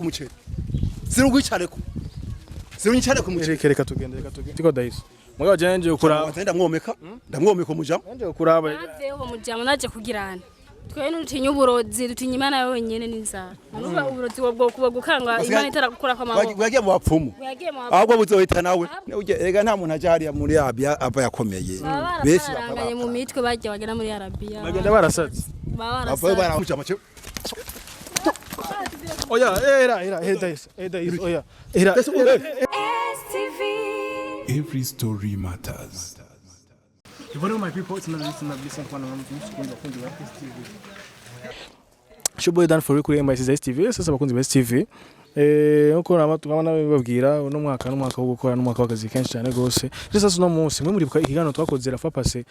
muceri sinugwicareko ku muceri reka tugende tiko Daiso mugabo janje ukura ndamwomeka mujama janje ukuraba aveho mujama naje kugirana twe n'utinya uburozi dutinya Imana yonyene n'inzara nuba uburozi bwo kuba gukanga Imana itara gukora kwa maboko wagiye mu bapfumu ahubwo buzohita nawe ega nta muntu aje hariya muri Arabia aba yakomeye bese bakabanye mu mitwe bajya bagera muri Arabia bagenda barasaze baramujama oya era Daiso oya era STV. Every story matters. What are my people? It's not listen to one of them. Shoboye dan for kuri MIC STV sasa bakunzi ba STV uko tukabona babwira no mwaka wo gukora no mwaka w'akazi kenshi cyane gose sasa no munsi mwe muri ikigano twakoze rafa passe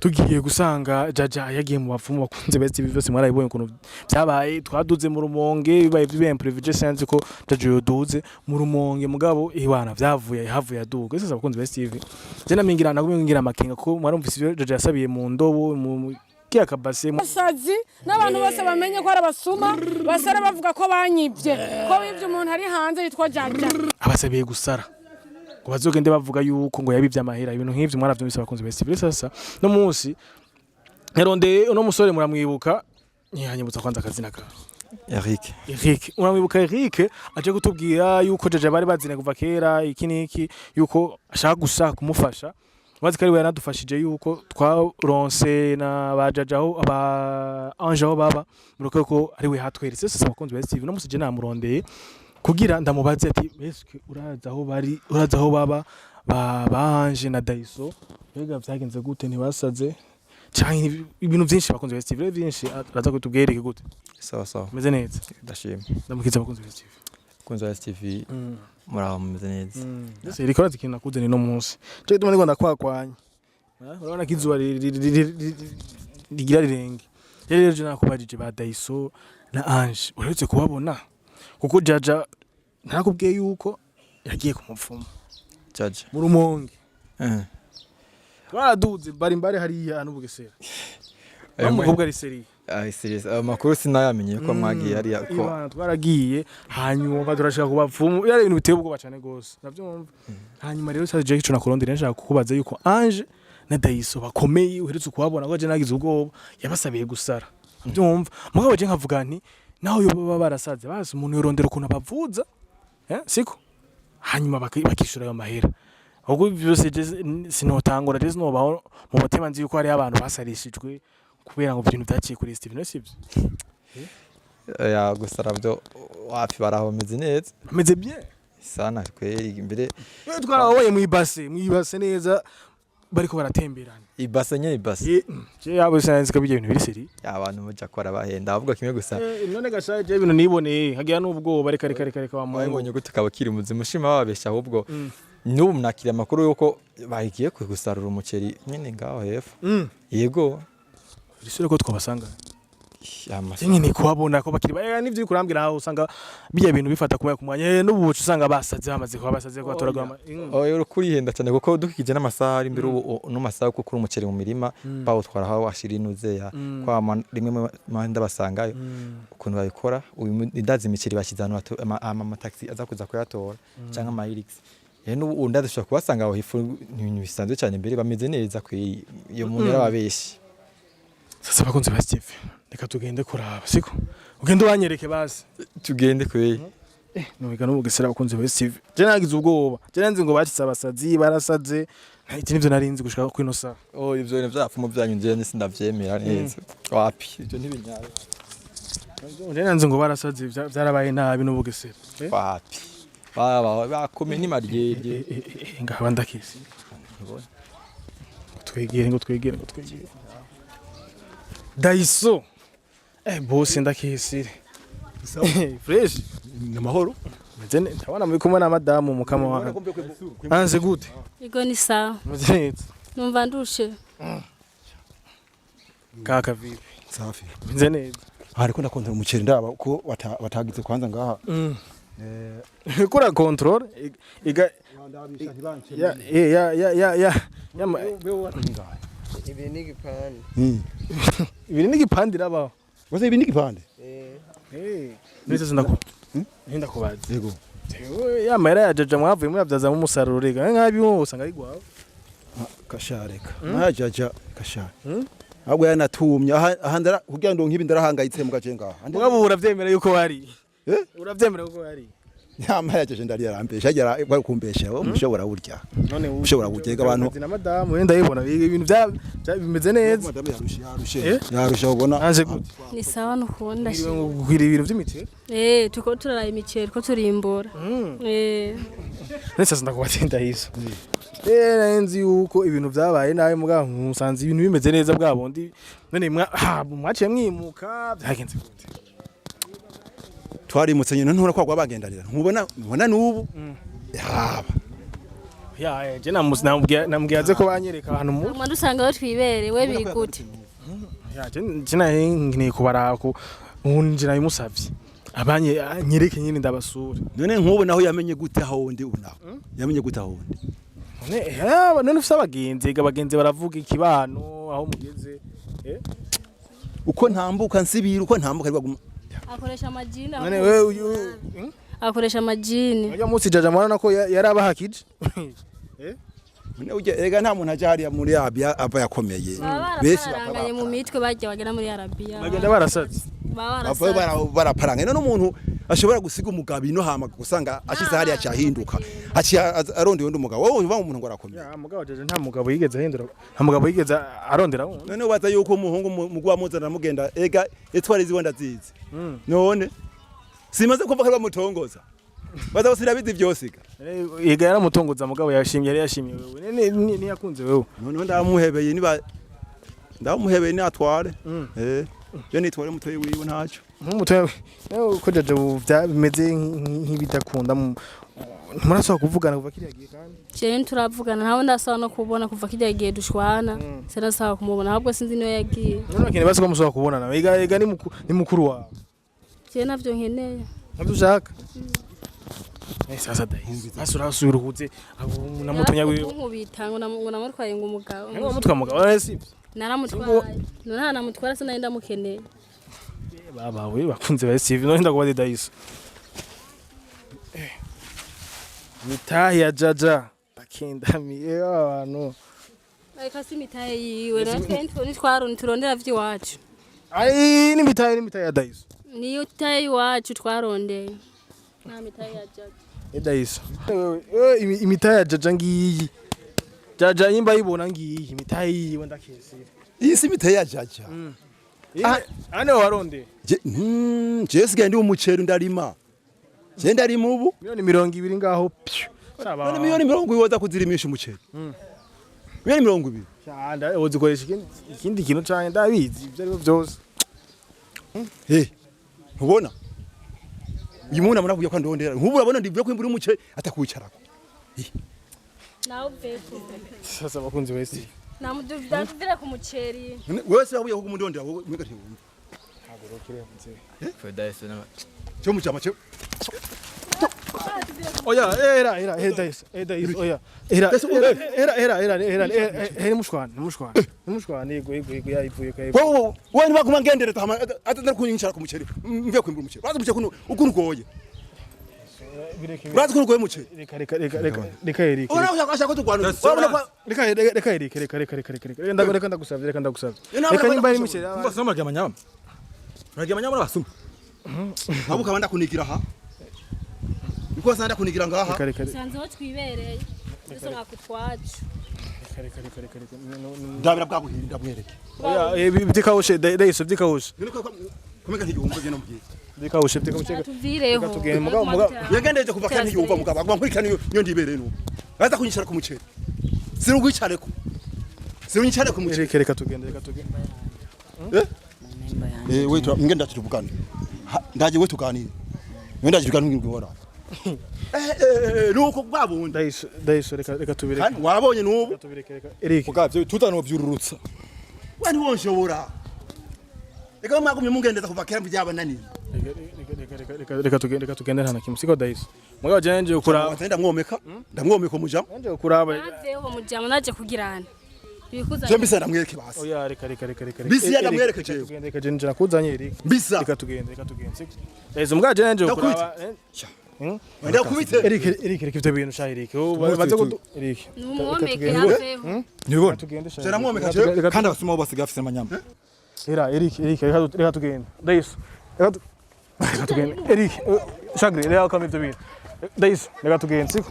tugiye gusanga jaja yagiye mu bapfumu bakunze ba STV byose mwarayibonye ukuntu byabaye twaduze mu rumonge bibaye privilege sense ko jaja yoduze mu rumonge mugabo iwana byavuye havuye aduga sasa bakunze ba STV je namingirana kumingira amakenga ko mwarumvise jaja yasabiye mu ndobo mu kia kabase basazi n'abantu bose bamenye ko arabasuma basara bavuga ko banyibye ko bivye umuntu ari hanze yitwa jaja abasabiye gusara ngo bazogende bavuga yuko ngo yabivye amahera ibintu nk'ivyo mwaravyo bisaba kunze bese sasa no munsi yarondeye uno musore muramwibuka ntihanyibutsa kwanza akazina ka Eric uramwibuka Eric aje gutubwira yuko jaja bari bazine kuva kera iki niki yuko ashaka gusa kumufasha wazi kari yanadufashije yuko twaronse na bajajaho aba anjaho baba muruko ko ari we hatweretse sasa bakunzi ba STV no musije namurondeye kugira ndamubaze ati beske uraza aho baba banje na Daiso bega vyagenze gute ntibasaze cyane ibintu byinshi bakunzi ba STV byinshi araza kutubwereke gute sawa meze neza ndashima ndamukiza bakunzi ba STV kunzo ya STV muraho meze neza ndetse rikora zikina kuzene no munsi cyo gituma ndiko ndakwakwanya urabona kizuba rigira rirenge rero je nakubajije ba Daiso na Ange uretse kubabona kuko jaja nakubwiye yuko yagiye ku mupfumu jaja mu rumonge twaraduze bari mbare hariya n'ubugesera umukobwa ari seri serious amakuru sinayamenye ko mwagiye hariya ko twaragiye hanyuma turashaka kubapfumu yari ibintu biteye ubwoba cyane gose navyumva hanyuma rero saje ico nakurondera nshaka kukubaza yuko Ange na Daiso bakomeye uheretse kubabona ko je nagize ubwoba yabasabiye gusara navyumva mugabo je nkavuga nti naho yo baba barasaze basi umuntu yorondera ukuntu abavuza siko hanyuma bakishura ayo mahera ubwo byose sinotangura rero nobaho mu mutima nzi yuko hari abantu basarishijwe kubera ngo ibintu byaciye kuri STV no sibyo ya gusara byo wapi baraho meze neza meze bien sana kweri imbere twarabaye mu ibase neza bariko baratemberana ibase nyene ibase je yabo sanze kabije ibintu biri seri abantu baje akora bahenda avuga kimwe gusa none gashaje ibintu niboneye hagiye n'ubwo bareka wa mwabonye gute kabakiri muzi mushima babesha ahubwo n'ubu mnakira amakuru yuko bahigiye gusarura umuceri nyene ngaho hepfo yego risure ko twabasanga nyine kubabona ko bakiri n'ivyo kurambira aho usanga bijya ibintu bifata kumwe kumwanya n'ubu usanga basaze bamaze kuba basaze ko atoragama oyo kurihenda cyane kuko dukikije n'amasaha ari imbere no masaha ko kuri umuceri mu mirima bawutwara aho ashira inuze ya kwa rimwe manda basangayo ukuntu babikora indazi imiceri bashyizana ama taxi aza kuza kuyatora cyangwa ama Hilux n'ubu ndadashobora kubasanga aho hifu ibintu bisanzwe cyane imbere bameze neza kuri iyo muntu arababeshi sasa bakunze ba STV reka tugende kuraba siko ugende wanyereke basi tugende kweye nubika n'ubugesera bakunze ba STV je nagize ubwoba je nanzi ngo bacitse abasazi barasaze iki nivyo narinzi gushaka ko inosa ivyo bintu byapfumo byanyu nje sindavyemera neza wapi ivyo ntibinyaye je nanzi ngo barasaze byarabaye nabi n'ubugesera wapi bakome ni maryeje ngaba ndakisi twegere Daiso boss ndakisire fresh namahoro mezene tabana muri kumwe na madamu mukama wa anze gute Ego ni sawa mezene numva ndushe kaka vipi safi mezene ariko ndakondera umuceri ndaba ko batagize kwanza ngaha kura control iga ya Ibi ni igipande. Ibi ni igipande rabaho. Wase ibi ni igipande? Nese sindako. Ntinda kubaza. yego Ya mahera yajaja mwavuye muyavyaza mu musaruro rega nkabi wose ngayigwaho. kashareka najaja kashara ahubwo yanatumye aha ndara kugira ngo nkibi ndarahangayitse mu gace ngaha Mugabo uravyemera yuko wari. Eh? Uravyemera yuko wari. nyama yajeje ndari yarambesha agera kumbesha umushobora burya None ushobora gutega abantu na madamu wenda yibona ibintu bimeze neza. madame yarusha ubona Anje gute? ni sawa nukunda Kugira ibintu vy'imiti. tuko turaraye imiceri ko turimbura Nese ndakubatsinda hizo. Nzi yuko ibintu vyabaye nawe mugabo musanze ibintu bimeze neza bwabondi none mwaciye mwimuka byagenze gute? twarimutse nyine ntura kwagwa bagendanira mubona nubu yaba Ya je namubwiye ko banyereka ahantu mu mwa dusanga aho twiberewe biri gute ya je nkeneye kubara ko unjira bimusavye abanye nyereke nyine ndabasura none nkubu naho yamenye gute aho ndi unaho yamenye gute aho ndi none ufise abagenzi baravuga ikibano aho mugeze uko ntambuka nsibira uko ntambuka rwaguma akoresha amajini none wewe akoresha amajini Ajya musi jaja mwana ko yarabahakije none uje ega nta muntu aje hariya muri Arabia ava yakomeye bese baranganye mu mitwe bajya bagera muri Arabia bagenda barasatse baraparanga none umuntu ashobora gusiga umugabo ino hama gusanga ashize hariya cyahinduka aci arondeye undi mugabo wowe uva umuntu ngo arakomeye ya mugabo jaje nta mugabo yigeze ahindura nta mugabo yigeze arondera none ubaza yuko umuhungu mugwa muzana mugenda ega etwari ziwanda zizi none simaze kumva ko bamutongoza baza gusira bizi byosiga yega yaramutongoza mugabo yashimye yari yashimye wewe ni yakunze wewe none ndamuhebeye niba ndamuhebeye natware je nitware mutoyi wiwe ntacyo nk'umutoyi nawe ko jaje bimeze nk'ibidakunda murasaba kuvugana kuva kiriya gihe kandi cyane turavugana ntawe ndasaba no kubona kuva kiriya gihe dushwana sinasaba kumubona ahubwo sinzi niyo yagiye none bakene basi ko musaba kubonana ega ni mukuru wawe cyane navyo nkeneye nabyo ushaka sasa dahise asura uruhuze namutonya wiwe nkubita ngo namutwaye ngo umugabo ngo mutwa mugabo arasi naramutwaye none namutwara sinari ndamukeneye baba we bakunze ba Steve none ndakubade dahise mitahi ya jaja bakendamiye abantu ariko si mitahe yiwe natwe ntitwaroni turondera vy'iwacu ai ni mitahi ya dahise niyo tayi iwacu twarondeye nta mitahe ya jaja dahise imitahi ya jaja ngiyi jaja yimba yibona ngiyi imitahi yiwe ndakesira iyi si miteye ya jaja ane waronde je sigaye ndi umuceri ndarima je ndarima ubu miliyoni 200 ngaho none miliyoni 20 woza kuzirimisha umuceri miliyoni 20 cyanda wozikoresha ikindi kintu cyane ndabizi ibyo ari byose ntubona uyu muntu amuna kugira ko ndondera nkubu urabona ndivuye ko imbura umuceri atakwicarako nawe beto sasa bakunzi wese namuduvira ku muceri wese wabuye ko umundondera wowe mwega ntiwumva hagurukire mutse Fedayise na cyo mucyama cyo oya era oya era mushwana yego yayivuye kayivuye wowe ntibaguma ngendere tama atandara kunyicara ku muceri mvuye kwimbura umuceri baza umuceri ukuntu goye urazi ukuntu goye umuceri reka Eric urashaka ko turwana reka ndagusavye reka nyimba ari muceri mbasoma ryamanyama uragiyamanyama n'abasuma abo kabanda kunigira ha Niko sanda kunigira ngaha sanze ho twibereye ndetse mwakutwaje reka ndabira bwabuhinda bwereke oya bidikawushe dayise bidikawushe komeka ntiyumva je no mbyiza bidikawushe bidikawushe tuvireho tugende mugabo yagendeje kuva kandi yumva mugabo agwa nkurikana iyo ndibereye no baza kunyishara ku muceri sirugwicare ko sirunyicare ku muceri reka tugende we ngenda tuvugane ndaje we tuganire wenda tugane ngingora nuko babunda dayise reka tubireke kandi wabonye nubu Eric ugavyo tutano byururutsa wani wonshobora reka mwagumye mungendeza kuva kera byaba nani reka tugende hana kimusiko dayise mugabo janje ukura ndamwomeka mujama janje ukuraba aveho mujama naje kugirana ibikuza Je mbisa namwereke basi. oya reka Bisi yamwereke jewe. tugende reka je njira kuzanye Eric Mbisa. reka tugende siko ezo mbwa je nje kuraba Wenda kumite. Eric reka ivyo bintu sha Eric baze ko Eric numwomeke haveho Nibona. tugende sha Jera mwomeka jewe. Kandi abasuma bose gafise amanyamba. era Eric reka tugende ndayis reka tugende Eric shagre reka kama ivyo bintu ndayis reka tugende siko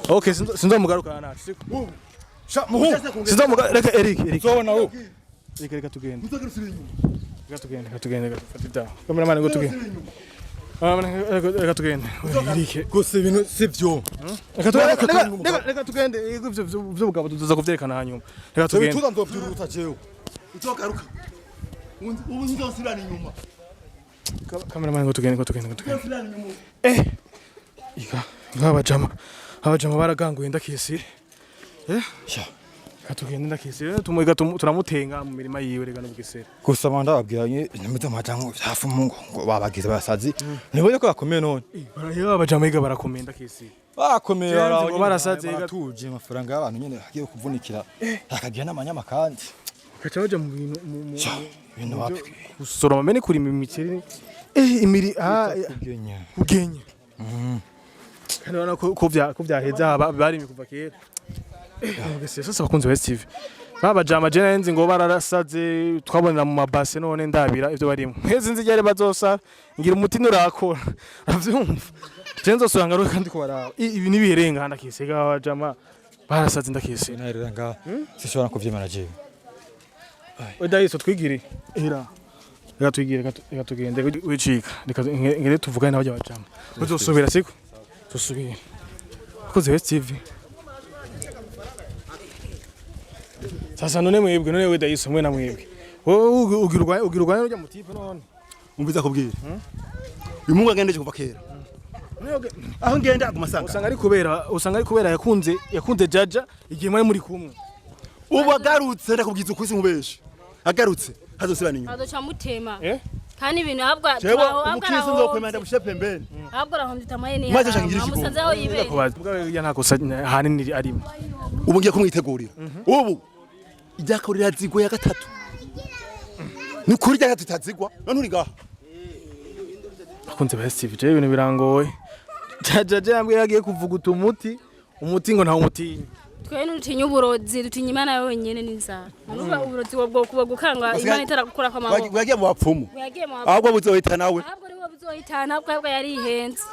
okay sinzo mugarukana nacu siko Sha muhungu. sinzo mugarukana reka Eric Zobona wo. reka tugende Mutagarusira inyuma. reka tugende fatita cameraman ngo tugende reka tugende Eric Gusa ibintu sivyo. reka tugende ivyo bugabo tuza kuvyerekana hanyuma reka tugende Tuza nzovyuruta jewe. Uzogaruka. Ubu nzosirana inyuma. cameraman ngo tugende Nzosirana inyuma. abajama baraganguye ndakisire katugende ndakisire turamutenga mu mirima yiwe rega n'ubwisere Gusa manda babwiranye nimeze amajango hafu mungu ngo babagize basazi. Nibo ko bakomeye none. abajama yiga barakomeye ndakisire Bakomeye ngo barasaze batuje amafaranga y'abantu nyene hagiye kuvunikira akagira n'amanyama kandi. kaca baja mu bintu Ibintu wapi. gusoroma mene kurima imiceri imiri kugenya kandi urabona ko vyaheza barimi kuva kera sasa bakunze West TV babajama je nenzi ngo bararasaze twabonera mu mabase none ndabira ivyo barimo nkezi nzi ryari bazosa ngira umutima urakora avyumva je nzosura ngaruka kandi ko baraba ibi nibiherenga handa kisega abajama barasaze ndakise Narira nga sishobora kuvyemera jewe. oda iso twigiri era reka tugende wicika reka ngere tuvugane n'abajya bajama uzosubira siko tusubire koze West TV sasa none we dayiso mwe na mwebwe wowe ugirwa n'ujya mu tipe none Umviza kubwira. Uyu mungu agendeje kuva kera. Aho ngenda agumasanga. usanga ari kubera yakunze jaja igihe muri kumwe Ubu agarutse ndakubwiza ukwisi nkubeshe. Agarutse hazosibana inyuma. azoca mutema kandi ibintu habwa Jewe umukisi nzokwemenda bushe pembeni. habwa rahomdita mayene Maze shangira ikigo. amusanzeho yibere kubaza ya ntakosa hanini arimo Ubu ngiye kumwitegurira. Ubu ijyakorera zigwa ya gatatu. Ni kuri rya gatatu tazigwa. None uri gaha. akunze West TV je ibintu birangoye jaja yambwiye yagiye kuvuguta umuti ngo nta umuti twe n'utinya uburozi dutinya imana yonyene n'inzara nuba uburozi bwo kuba gukanga imana itarakukura kwa maboko Wagiye mu bapfumu. yagiye mu Ahubwo buzohita nawe. ahubwo riwo buzohitana ahubwo yari ihenze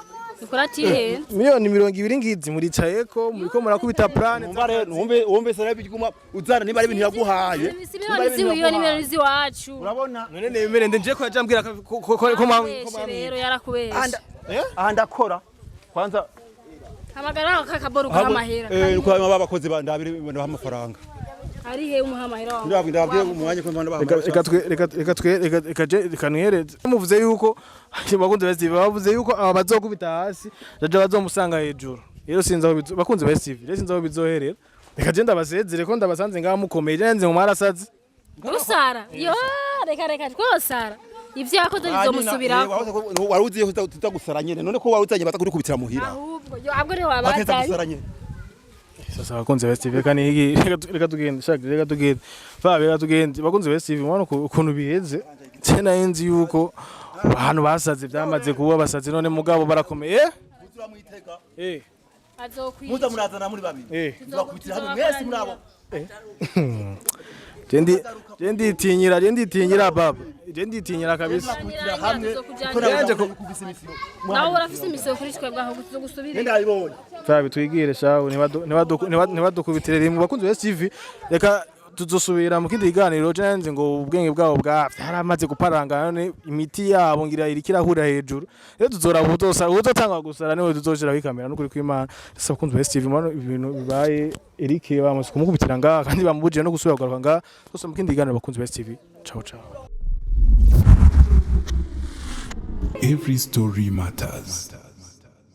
nikora atihenze miliyoni 20 ngizi muricayeko muriko murakubita plan Numbe sana biguma uzana niba ari ibintu yaguhaye. miliyoni ziwiyo ni miliyoni ziwacu Urabona? none nemere nje ko yajambwira ko rero yarakubesha Ndakora. Kwanza hamagara kakaboro k'amahera uko abakozi bandabire ibintu amafaranga. ari he umuhamahera wawe Ndababwiye umwanya ko mbona reka nwereze muvuze yuko bakunze West TV bavuze yuko aba bazokubita hasi jaja bazomusanga hejuru rero sinzi aho bakunze West TV rero sinzi aho bizoherera reka je ndabasezere ko ndabasanze ngaha mukomeye jenze mu marasazi usara yo reka twosara ivyo yakoze bizomusubirako wari uziye tutagusara nyene none ko wari uzanye bata kuri kubitira muhira ahubwo yo abwo rero bakeza wabazanye gusara nyene sasa bakunze West TV kandi higi reka tugende shaka reka tugende reka tugende bakunze West TV mwana ukuntu biheze cyena yenzi yuko abantu basaze byamaze kuba basaze none mugabo barakomeye azokwiye muza murazana muri babiri tuzakubitira hamwe mwese murabo jendi tinyira baba jendi tinyira kabisa hamwe nawe urafise imisoro kuri twebwe aho tuzogusubirira ndabibonye fabi twigire shaho ntibadukubitire rimwe bakunze West TV reka tuzosubira mu kindi kiganiro jenze ngo ubwenge bwabo byaramaze guparanga none imiti yabo ngira irikirahura hejuru rero tuzora uzotanga gusara niwe tuzoshira kwikamera n'ukuri kw'Imana sasa bakunze West TV ibintu bibaye Eric bamaze kumukubitira ngaha kandi bamubujije no gusubira kugaruka ngaha twose mu kindi kiganiro bakunze West TV ciao ciao. Every story matters.